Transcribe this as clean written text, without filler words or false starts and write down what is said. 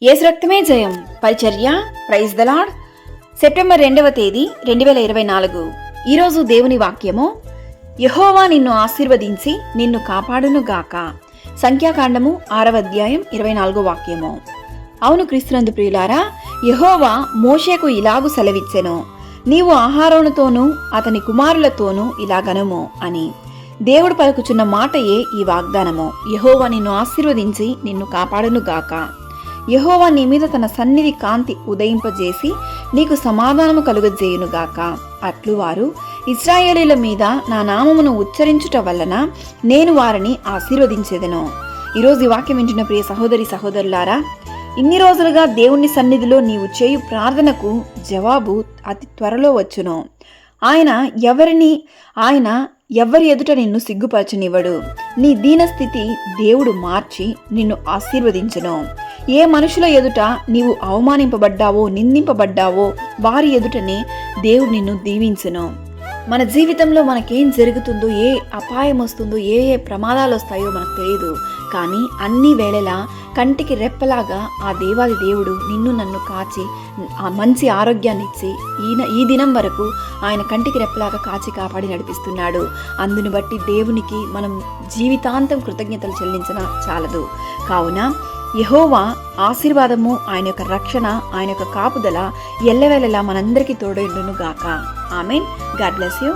యేసు రక్తమే జయం పరిచర్య ప్రైజ్ ద లార్డ్. సెప్టెంబర్ 2వ తేదీ 2024. ఈరోజు దేవుని వాక్యము, యెహోవా నిన్ను ఆశీర్వదించి నిన్ను కాపాడును గాక. సంఖ్యాకాండము 6వ అధ్యాయం 24వ వాక్యము. అవును క్రీస్తునందు ప్రియులారా, యెహోవా మోషేకు ఇలాగు సెలవిచ్చెను, నీవు అహరోనుతోనూ అతని కుమారులతోనూ ఇలాగనుము అని. దేవుడు పలుకుచున్న మాటయే ఈ వాగ్దానము. యెహోవా నిన్ను ఆశీర్వదించి నిన్ను కాపాడును గాక. యెహోవా నీ మీద తన సన్నిధి కాంతి ఉదయింపజేసి నీకు సమాధానము కలుగజేయునుగాక. అట్లు వారు ఇశ్రాయేలీల మీద నా నామమును ఉచ్చరించుట వలన నేను వారిని ఆశీర్వదించెదను. ఈరోజు ఈ వాక్యం వింటున్న ప్రియ సహోదరి సహోదరులారా, ఇన్ని రోజులుగా దేవుని సన్నిధిలో నీవు చేయు ప్రార్థనకు జవాబు అతి త్వరలో వచ్చును. ఆయన ఎవరి ఎదుట నిన్ను సిగ్గుపరచనివ్వడు. నీ దీనస్థితి దేవుడు మార్చి నిన్ను ఆశీర్వదించును. ఏ మనుషుల ఎదుట నీవు అవమానింపబడ్డావో, నిందింపబడ్డావో వారి ఎదుటనే దేవుడు నిన్ను దీవించును. మన జీవితంలో మనకేం జరుగుతుందో, ఏ అపాయం వస్తుందో, ఏ ప్రమాదాలు వస్తాయో మనకు తెలియదు. కానీ అన్ని వేళలా కంటికి రెప్పలాగా ఆ దేవాది దేవుడు నిన్ను నన్ను కాచి ఆ మంచి ఆరోగ్యాన్ని ఇచ్చి ఈ దినం వరకు ఆయన కంటికి రెప్పలాగా కాచి కాపాడి నడిపిస్తున్నాడు. అందుని బట్టి దేవునికి మనం జీవితాంతం కృతజ్ఞతలు చెల్లించిన చాలదు. కావున యెహోవా ఆశీర్వాదము, ఆయన యొక్క రక్షణ, ఆయన యొక్క కాపుదల ఎల్లవేళలా మనందరికీ తోడైండును గాక. ఆమేన్. God bless you.